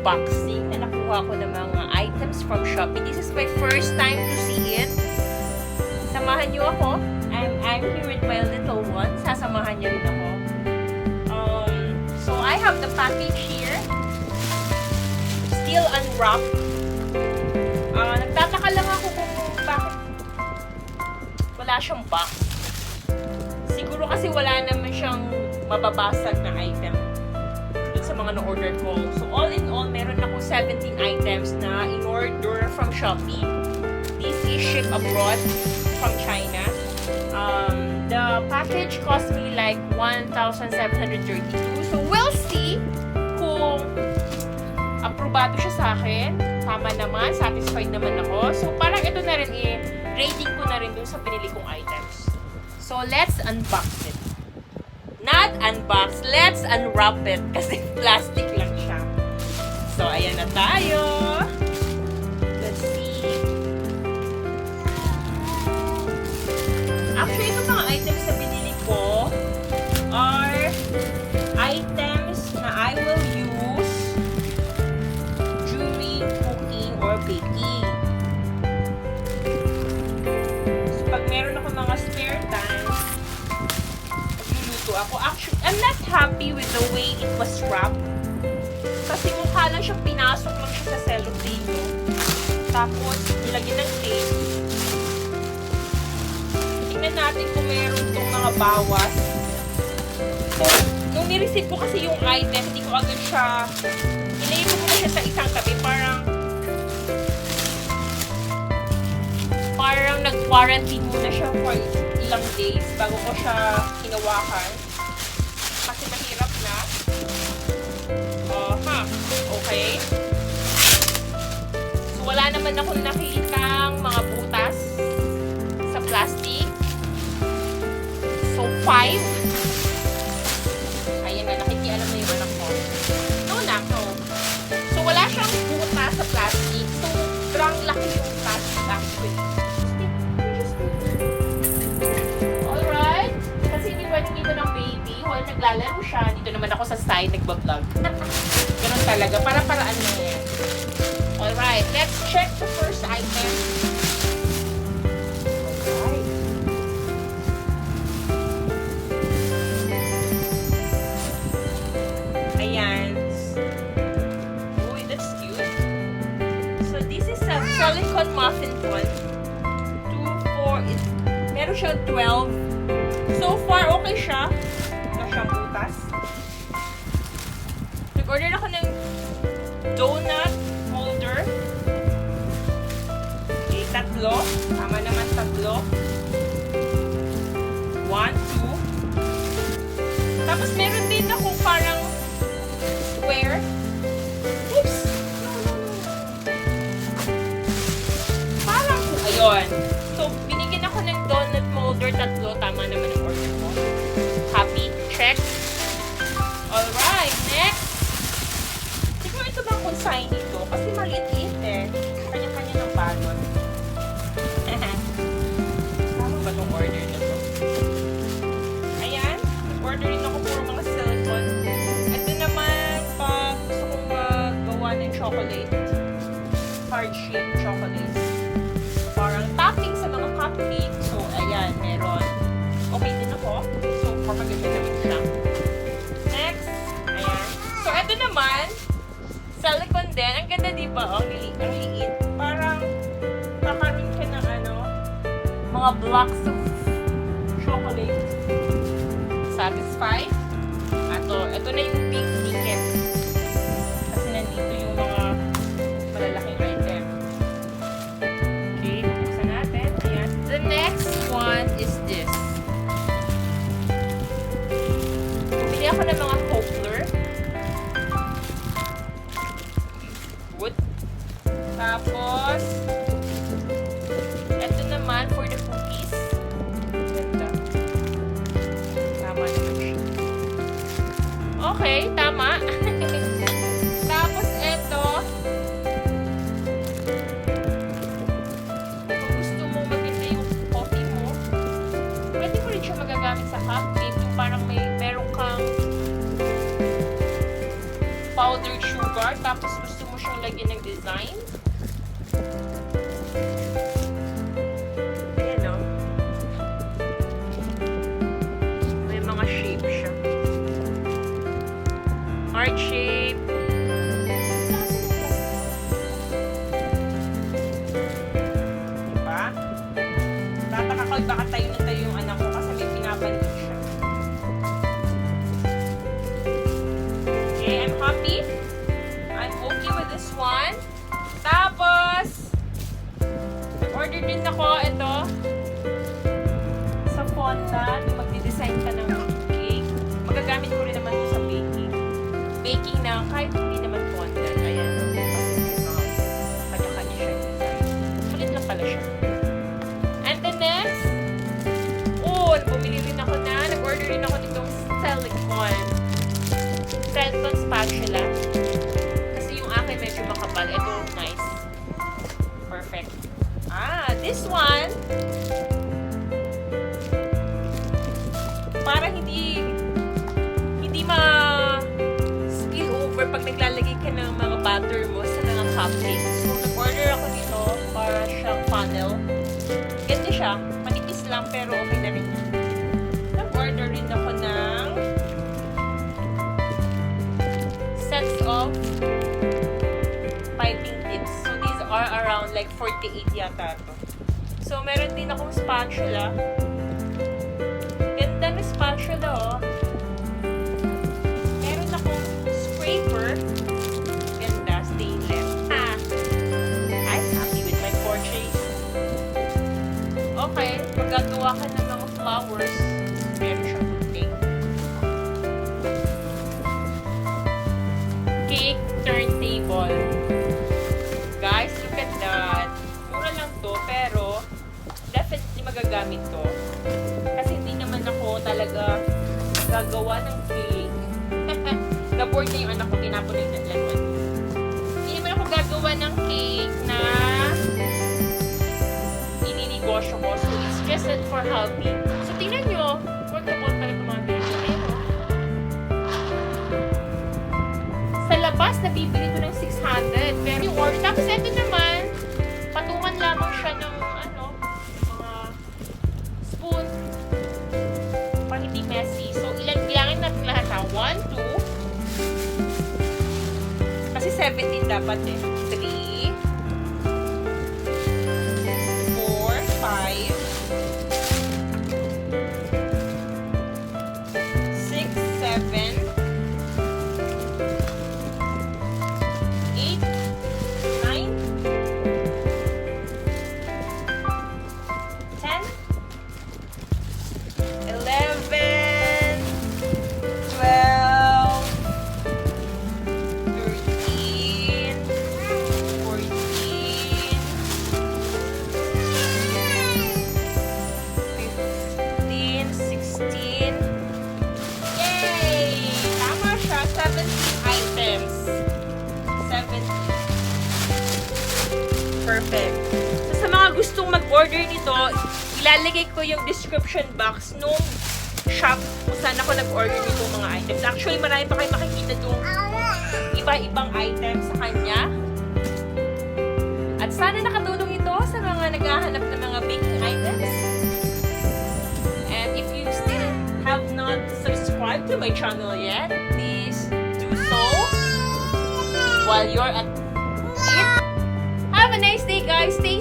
unboxing na nakuha ko ng mga items from Shopee. This is my first time to see it. Samahan niyo ako. I'm here with my little one. Sasamahan niyo rin ako. So I have the package here. Still unwrapped. Nagtataka lang ako kung bakit wala siyang box. Siguro kasi wala naman siyang mababasag na item sa mga na-order ko. So all in all, meron ako 17 items na in-order from Shopee. This is shipped abroad from China. The package cost me like 1,732. So we'll see kung aprobado siya sa akin. Tama naman, satisfied naman ako. So parang ito na rin rating ko na rin dun sa pinili kong items. So let's unbox it. Not unbox, let's unwrap it kasi plastic lang siya. So ayan na tayo. Let's see. Actually, itong mga items na binili ko are items na I will use during cooking or baking. So pag meron ako mga spare time, magluluto ako. Actually, I'm not happy with the way it was wrapped. Kasi mukha lang siyang pinasok lang siya sa cellophane. Tapos, nilagyan ng tape. Tingnan natin kung meron itong mga bawas. So, nung nireceive ko kasi yung item, hindi ko agad siya, inayin ko muna siya sa isang tabi. Parang nag-quarantine muna siya for ilang days bago ko siya hinawakan. Kasi mahirap na. Okay. So, wala naman akong nakikitang mga butas sa plastic. So, 5. Ayan na, nakikialam na yung anak ko. No. So, wala siyang butas sa plastic. So, sobrang laki yung plastic actually. Alright. Kasi hindi pwede dito ng baby. While naglalaro siya, dito naman ako sa side, nagbablog. Ganun talaga. Para-paraan na yan. Alright. Let's check the first item. Alright. Ayan. Uy, that's cute. So, this is a silicone muffin one. 2, 4, meron siya 12. So far, okay siya. Wala siyang butas. Nag-order ako ng donut holder. Okay, 3. Tama naman 3. 1, 2. Tapos meron din ako parang square. Oops! Parang, ayun. So, binigyan ako ng donut molder 3. Tama naman ang order ko. Happy? Check. Alright, next. Siguro ito bang consign nito? Kasi maliit eh. Kanya-kanya ng balon. Tama ba itong order na to? Ayan. Nag-order rin ako puro mga silicone. Ito naman, pag gusto kong gawa ng chocolate. Heart-shaped chocolates. Parang topping sa mga cupcake. So, ayan, meron. Okay din ako. So, papaganda naman siya. Next, ayan. So, ito naman, silicone din. Ang ganda, diba? Ang liit. Parang, kakaroon ka ng mga blocks of chocolate. Satisfied? Ito na yung big ticket. Kasi nandito yung mga malalaking item. Okay, buksan natin. Ayan. The next one is this. Bumili ako ng mga cobbler. Good. Tapos, ito naman for the cookies. Ganda. Tama naman siya. Okay, tama. Tapos, ito. Kung gusto mo maganda yung coffee mo, pwede mo rin siya magagamit sa cupcake. Yung parang meron kang powdered sugar, tapos gusto baka tayo na tayo yung anak ko kasi may pinapanood siya. Okay, I'm happy. I'm okay with this one. Tapos, nag-order din ako ito sa fondant. Magdi-design ka ng cake. Magagamit ko rin naman ito sa baking. Baking na kahit hindi naman fondant. Ayan. Kanya-kanya siya yung design. Sulit lang pala siya. And the next, bumili rin ako nag-order rin ako nitong silicone spatula. Kasi yung akin medyo makapal. Ito, nice. Perfect. This one, para hindi ma-spill over pag naglalagay ka ng mga butter mo sa mga cupcakes. So, nag-order ako dito para siyang funnel. Ganda siya. Manipis lang pero okay na rin. Nag-order rin ako ng sets of piping tips. So, these are around like 48 yata ito. So, meron din akong spatula. Ganda na spatula, oh. Meron akong scraper. Ganda, stainless. I'm happy with my purchase. Okay, magagawa ka ng mga flowers. Meron siyang thing. Cake turntable. Guys, look at that. Mura lang to, pero definitely magagamit to. Kasi hindi naman ako talaga gagawa ng cake. Na-board na yung anak ko, tinapon na yung laman. Hindi naman ako gagawa ng cake na ininegosyo ko. So, it's just for healthy. So, tingnan nyo. Workable pa rin mga ganyan. Ayun, oh. Sa labas, nabibili ko ng 600. Pero yung order. Tapos, ito naman, patungan lamang siya ng mga spoon para hindi messy. So, bilangin natin lahat ha. 1, 2. Kasi 17 dapat eh. 3, 4, 5, 6, 7, 8, 9, 10, 11, 12, 13, 14, 15, 16. Yay! Tama siya. 17 items. 17. Perfect. So, sa mga gustong mag-order nito, ilalagay ko yung description box nung shop kung saan ako nag-order nito mga items. Actually, marami pa kayo makikita itong iba-ibang items sa kanya. At sana nakatulong ito sa mga naghahanap ng mga baking items. And if you still have not subscribed to my channel yet, please do so while you're at it. Have a nice day, guys. Stay